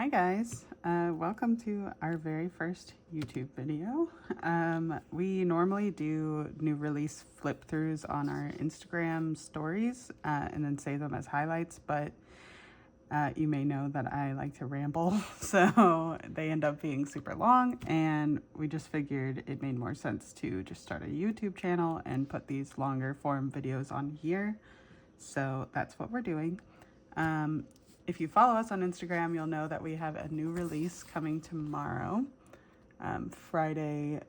Hi guys, welcome to our very first YouTube video. We normally do new release flip throughs on our Instagram stories and then save them as highlights, but you may know that I like to ramble, so they end up being super long, and we just figured it made more sense to just start a YouTube channel and put these longer form videos on here. So that's what we're doing. If you follow us on Instagram, you'll know that we have a new release coming tomorrow, Friday,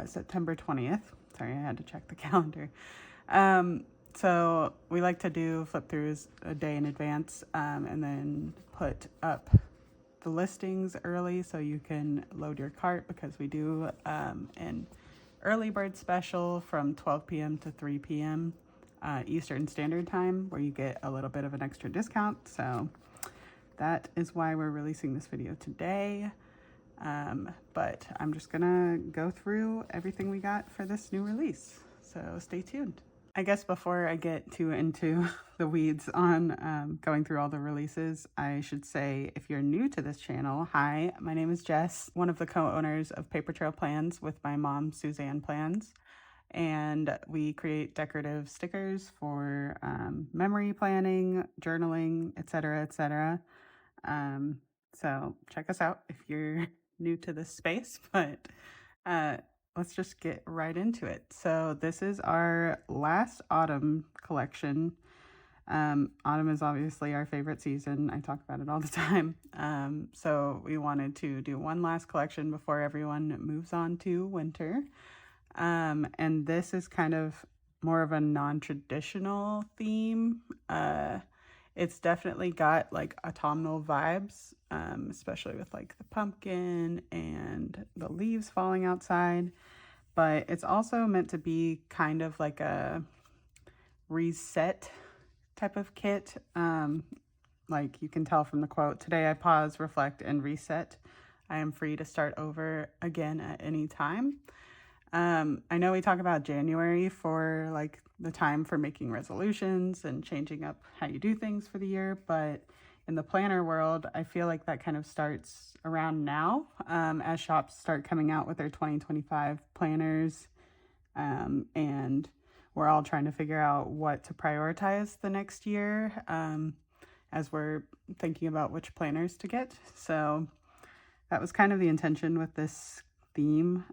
September 20th. Sorry, I had to check the calendar. So we like to do flip throughs a day in advance, and then put up the listings early so you can load your cart, because we do an early bird special from 12 p.m. to 3 p.m. Eastern Standard Time, where you get a little bit of an extra discount. So that is why we're releasing this video today. But I'm just gonna go through everything we got for this new release. So stay tuned. I guess before I get too into the weeds on going through all the releases, I should say, if you're new to this channel, hi, my name is Jess, one of the co-owners of Paper Trail Plans with my mom, Suzanne Plans. And we create decorative stickers for memory planning, journaling, etc., etc. So check us out if you're new to this space, but let's just get right into it. So this is our last autumn collection. Autumn is obviously our favorite season. I talk about it all the time. So we wanted to do one last collection before everyone moves on to winter. And this is kind of more of a non-traditional theme. It's definitely got like autumnal vibes, especially with like the pumpkin and the leaves falling outside. But it's also meant to be kind of like a reset type of kit. Like you can tell from the quote, "Today I pause, reflect, and reset. I am free to start over again at any time." I know we talk about January for like the time for making resolutions and changing up how you do things for the year, but in the planner world, I feel like that kind of starts around now, as shops start coming out with their 2025 planners, and we're all trying to figure out what to prioritize the next year, as we're thinking about which planners to get. So that was kind of the intention with this theme.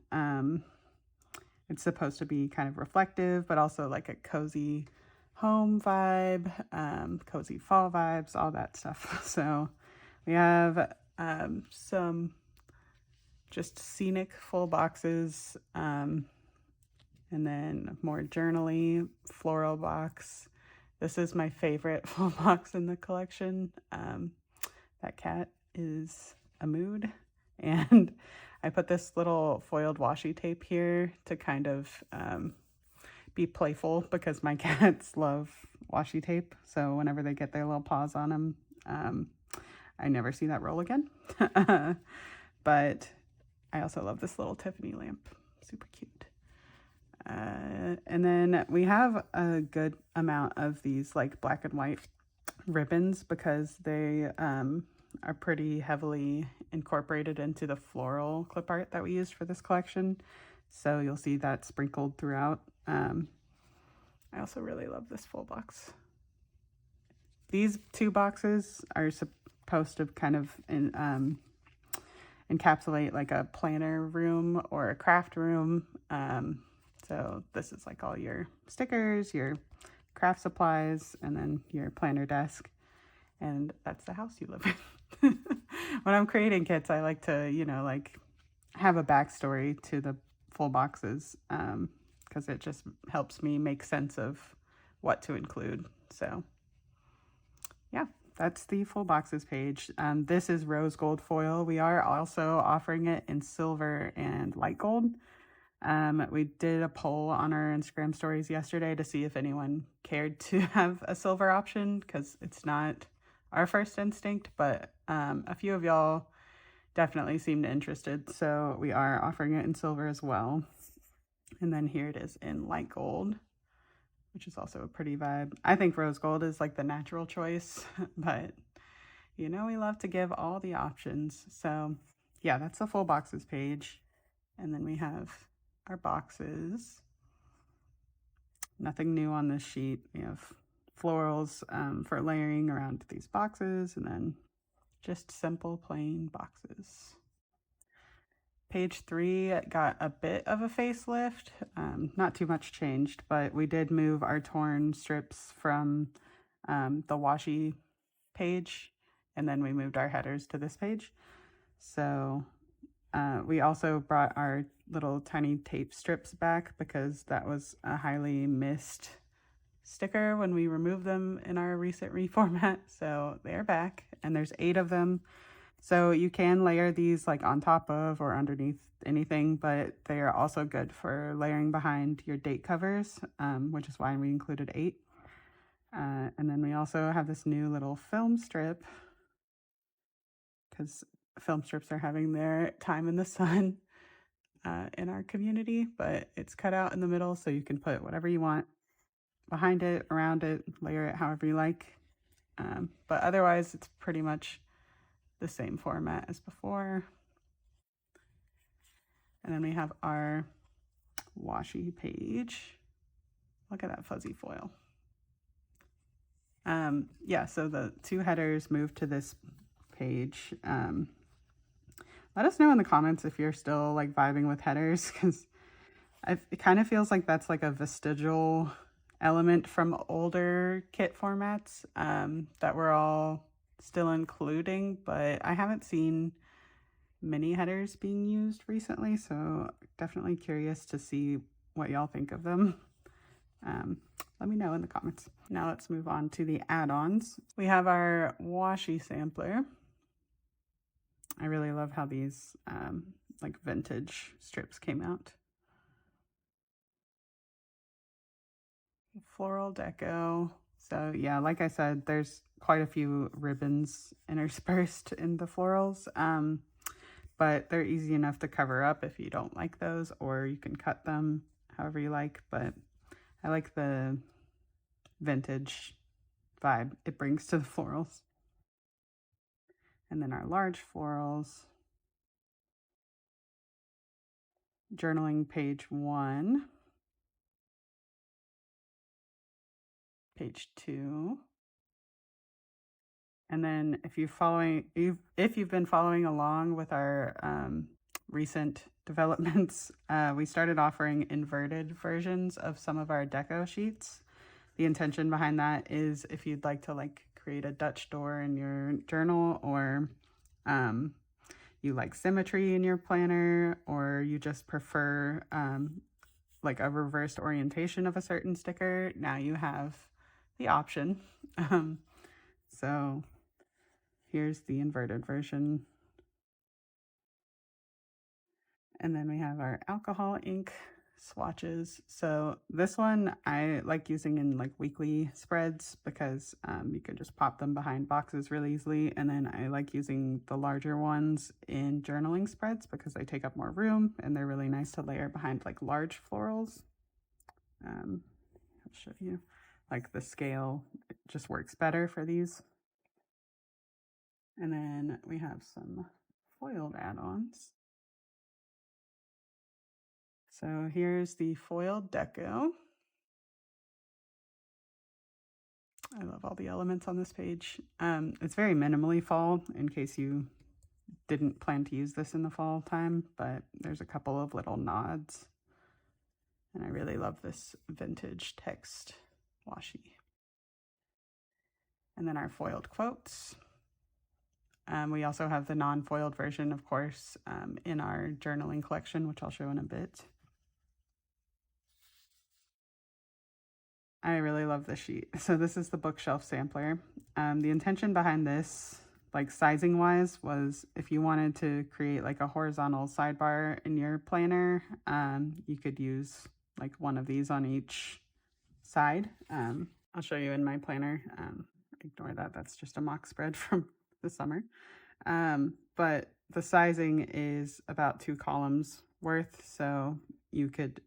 It's supposed to be kind of reflective, but also like a cozy home vibe, cozy fall vibes, all that stuff. So we have some just scenic full boxes, and then more journaly floral box. This is my favorite full box in the collection. That cat is a mood, and I put this little foiled washi tape here to kind of be playful, because my cats love washi tape. So whenever they get their little paws on them, I never see that roll again. But I also love this little Tiffany lamp. Super cute. And then we have a good amount of these like black and white ribbons, because they are pretty heavily incorporated into the floral clip art that we used for this collection. So you'll see that sprinkled throughout. I also really love this full box. These two boxes are supposed to kind of encapsulate like a planner room or a craft room. So this is like all your stickers, your craft supplies, and then your planner desk. And that's the house you live in. When I'm creating kits, I like to, like have a backstory to the full boxes, because it just helps me make sense of what to include. So yeah, that's the full boxes page. This is rose gold foil. We are also offering it in silver and light gold. We did a poll on our Instagram stories yesterday to see if anyone cared to have a silver option, because it's not our first instinct, but a few of y'all definitely seemed interested, so we are offering it in silver as well. And then here it is in light gold, which is also a pretty vibe. I think rose gold is like the natural choice, but You know we love to give all the options. So yeah, that's the full boxes page. And then we have our boxes. Nothing new on this sheet. We have florals for layering around these boxes, and then just simple plain boxes. Page 3 got a bit of a facelift, not too much changed, but we did move our torn strips from the washi page, and then we moved our headers to this page. So we also brought our little tiny tape strips back because that was a highly missed sticker when we removed them in our recent reformat. So they're back, and there's 8 of them. So you can layer these like on top of or underneath anything, but they are also good for layering behind your date covers, which is why we included 8. And then we also have this new little film strip because film strips are having their time in the sun in our community, but it's cut out in the middle so you can put whatever you want behind it, around it, layer it however you like. But otherwise, it's pretty much the same format as before. And then we have our washi page. Look at that fuzzy foil. Yeah, so the 2 headers moved to this page. Let us know in the comments if you're still like vibing with headers, because it kind of feels like that's like a vestigial element from older kit formats that we're all still including, but I haven't seen mini headers being used recently, so definitely curious to see what y'all think of them. Let me know in the comments. Now let's move on to the add-ons. We have our washi sampler. I really love how these like vintage strips came out. Floral deco. So yeah, like I said, there's quite a few ribbons interspersed in the florals, but they're easy enough to cover up if you don't like those, or you can cut them however you like. But I like the vintage vibe it brings to the florals. And then our large florals. Journaling page 1. Page 2. And then if you've been following along with our recent developments, we started offering inverted versions of some of our deco sheets. The intention behind that is if you'd like to like create a Dutch door in your journal, or you like symmetry in your planner, or you just prefer like a reversed orientation of a certain sticker, now you have the option. So here's the inverted version. And then we have our alcohol ink swatches. So this one I like using in like weekly spreads because you can just pop them behind boxes really easily. And then I like using the larger ones in journaling spreads because they take up more room and they're really nice to layer behind like large florals. I'll show you like the scale, it just works better for these. And then we have some foiled add-ons. So here's the foiled deco. I love all the elements on this page. It's very minimally fall in case you didn't plan to use this in the fall time, but there's a couple of little nods. And I really love this vintage text washi. And then our foiled quotes. We also have the non-foiled version, of course, in our journaling collection, which I'll show in a bit. I really love this sheet. So this is the bookshelf sampler. The intention behind this, like sizing wise, was if you wanted to create like a horizontal sidebar in your planner, you could use like one of these on each side. I'll show you in my planner. Ignore that, that's just a mock spread from the summer. But the sizing is about 2 columns worth, so you could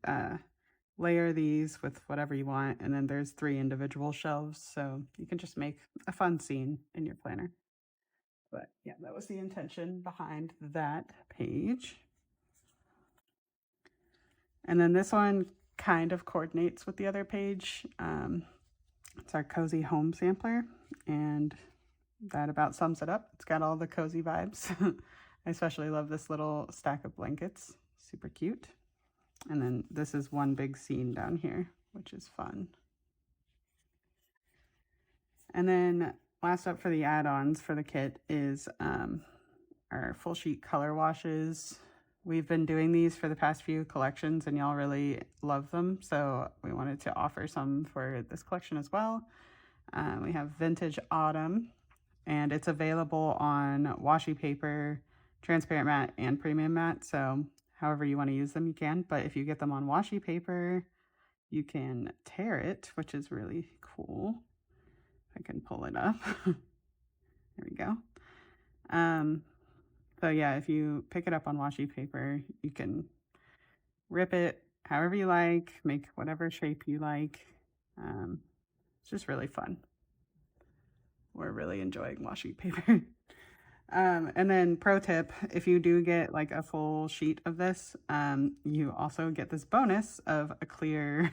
layer these with whatever you want, and then there's 3 individual shelves, so you can just make a fun scene in your planner. But yeah, that was the intention behind that page. And then this one kind of coordinates with the other page. It's our cozy home sampler, and that about sums it up. It's got all the cozy vibes. I especially love this little stack of blankets, super cute. And then this is one big scene down here, which is fun. And then last up for the add-ons for the kit is our full sheet color washes. We've been doing these for the past few collections and y'all really love them. So we wanted to offer some for this collection as well. We have Vintage Autumn, and it's available on washi paper, transparent matte, and premium matte. So however you want to use them, you can. But if you get them on washi paper, you can tear it, which is really cool. I can pull it up. There we go. So yeah, if you pick it up on washi paper, you can rip it however you like, make whatever shape you like. It's just really fun. We're really enjoying washi paper. And then pro tip, if you do get like a full sheet of this, you also get this bonus of a clear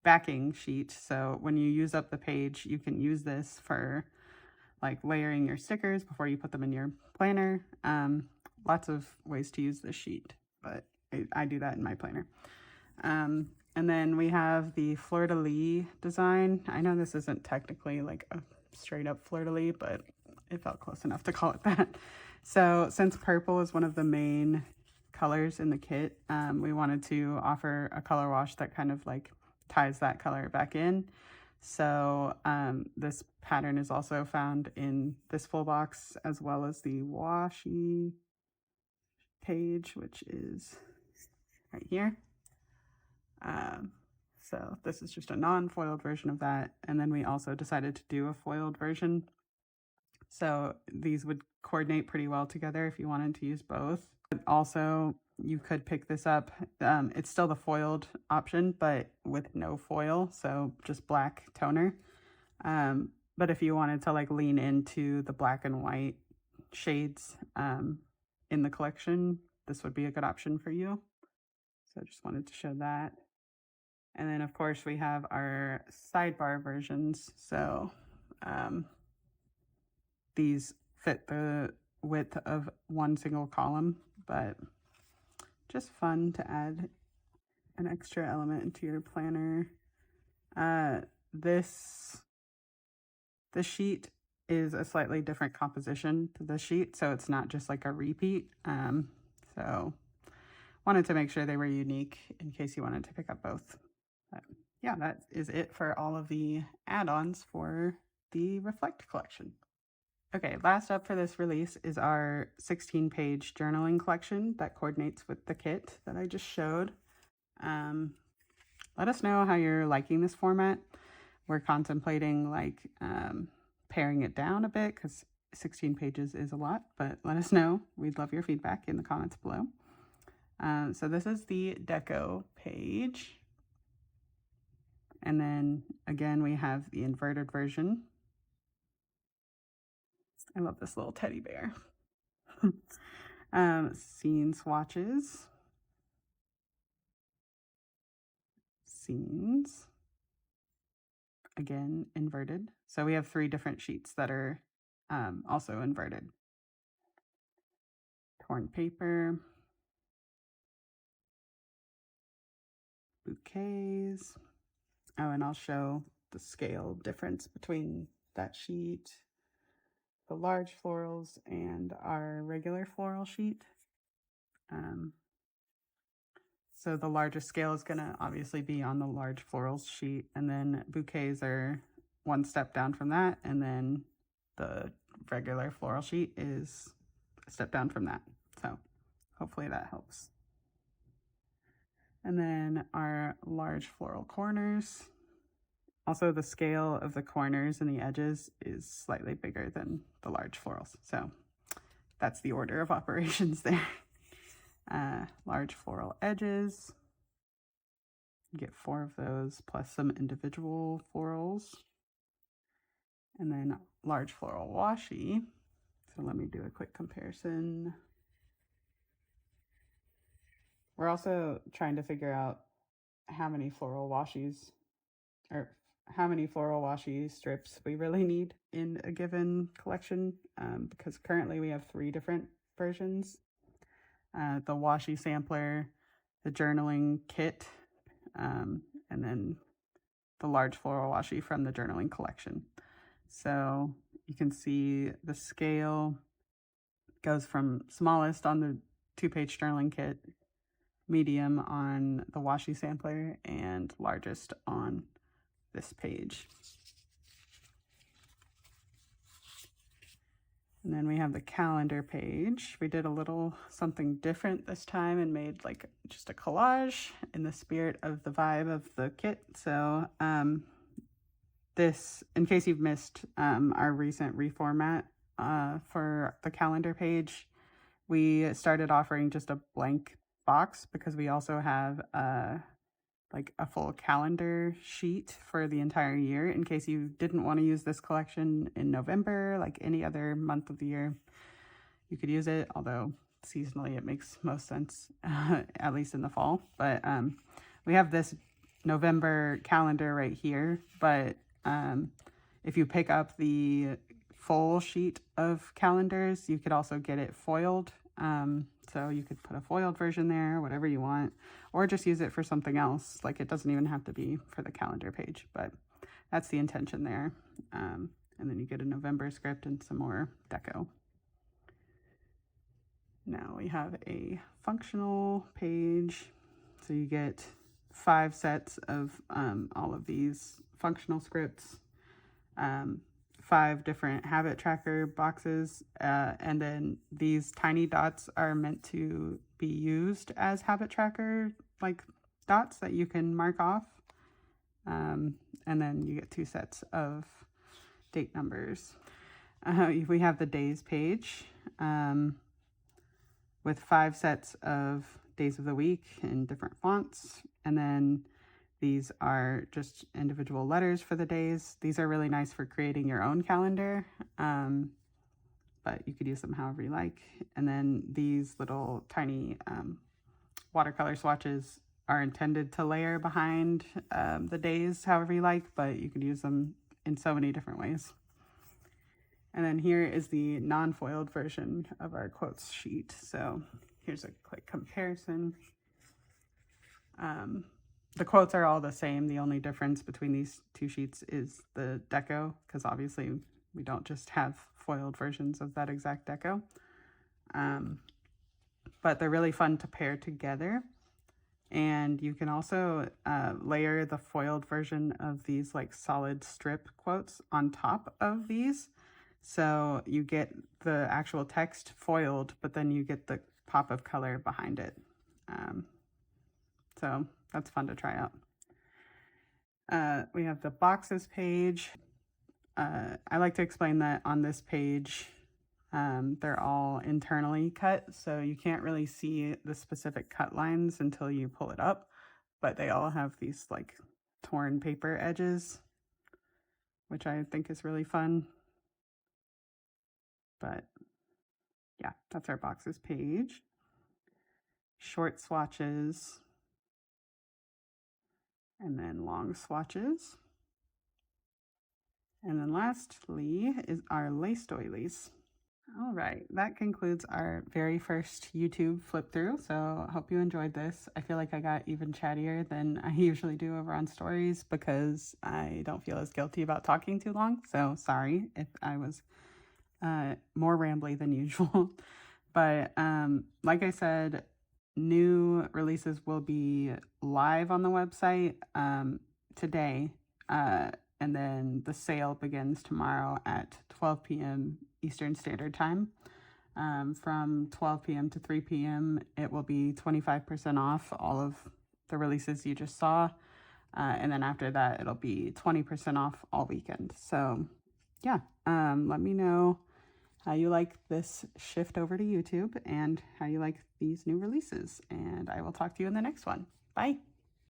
backing sheet. So when you use up the page, you can use this for like layering your stickers before you put them in your planner. Lots of ways to use this sheet, but I do that in my planner. And then we have the fleur-de-lis design. I know this isn't technically like a straight up fleur-de-lis, but it felt close enough to call it that. So since purple is one of the main colors in the kit, we wanted to offer a color wash that kind of like ties that color back in. So this pattern is also found in this full box as well as the washi page, which is right here. So this is just a non-foiled version of that. And then we also decided to do a foiled version. So these would coordinate pretty well together if you wanted to use both. Also, you could pick this up. It's still the foiled option, but with no foil, so just black toner. But if you wanted to like lean into the black and white shades in the collection, this would be a good option for you. So I just wanted to show that. And then of course we have our sidebar versions. So these fit the width of one single column, but just fun to add an extra element into your planner. This sheet is a slightly different composition to the sheet, so it's not just like a repeat. So wanted to make sure they were unique in case you wanted to pick up both. But yeah, that is it for all of the add-ons for the Reflect collection. Okay, last up for this release is our 16-page journaling collection that coordinates with the kit that I just showed. Let us know how you're liking this format. We're contemplating like paring it down a bit because 16 pages is a lot, but let us know. We'd love your feedback in the comments below. So this is the deco page. And then again, we have the inverted version. I love this little teddy bear. Scene swatches. Scenes. Again, inverted. So we have 3 different sheets that are also inverted. Torn paper. Bouquets. Oh, and I'll show the scale difference between that sheet, the large florals, and our regular floral sheet. So the largest scale is going to obviously be on the large florals sheet, and then bouquets are one step down from that, and then the regular floral sheet is a step down from that. So hopefully that helps. And then our large floral corners. Also, the scale of the corners and the edges is slightly bigger than the large florals. So that's the order of operations there. Large floral edges. You get 4 of those plus some individual florals. And then large floral washi. So let me do a quick comparison. We're also trying to figure out how many floral washies or how many floral washi strips we really need in a given collection, because currently we have 3 different versions. The washi sampler, the journaling kit, and then the large floral washi from the journaling collection. So you can see the scale goes from smallest on the 2-page journaling kit, medium on the washi sampler, and largest on this page. And then we have the calendar page. We did a little something different this time and made like just a collage in the spirit of the vibe of the kit. So this, in case you've missed our recent reformat for the calendar page, we started offering just a blank box because we also have like a full calendar sheet for the entire year in case you didn't want to use this collection in November, like any other month of the year. You could use it, although seasonally it makes most sense, at least in the fall. But we have this November calendar right here, but if you pick up the full sheet of calendars, you could also get it foiled. So you could put a foiled version there, whatever you want, or just use it for something else. Like it doesn't even have to be for the calendar page, but that's the intention there. And then you get a November script and some more deco. Now we have a functional page. So you get 5 sets of all of these functional scripts, 5 different habit tracker boxes, and then these tiny dots are meant to be used as habit tracker like dots that you can mark off, and then you get 2 sets of date numbers. We have the days page with 5 sets of days of the week in different fonts, and then these are just individual letters for the days. These are really nice for creating your own calendar, but you could use them however you like. And then these little tiny watercolor swatches are intended to layer behind the days however you like, but you could use them in so many different ways. And then here is the non-foiled version of our quotes sheet. So here's a quick comparison. The quotes are all the same. The only difference between these 2 sheets is the deco, because obviously we don't just have foiled versions of that exact deco. But they're really fun to pair together. And you can also layer the foiled version of these like solid strip quotes on top of these. So you get the actual text foiled, but then you get the pop of color behind it. So that's fun to try out. We have the boxes page. I like to explain that on this page, they're all internally cut, so you can't really see the specific cut lines until you pull it up, but they all have these like torn paper edges, which I think is really fun. But yeah, that's our boxes page. Short swatches, and then long swatches. And then lastly is our lace doilies. All right, that concludes our very first YouTube flip through. So I hope you enjoyed this. I feel like I got even chattier than I usually do over on stories because I don't feel as guilty about talking too long. So sorry if I was more rambly than usual. But like I said, new releases will be live on the website today, and then the sale begins tomorrow at 12 p.m. Eastern Standard Time. From 12 p.m. to 3 p.m. it will be 25% off all of the releases you just saw, and then after that it'll be 20% off all weekend. So yeah, let me know how you like this shift over to YouTube and how you like these new releases. And I will talk to you in the next one. Bye.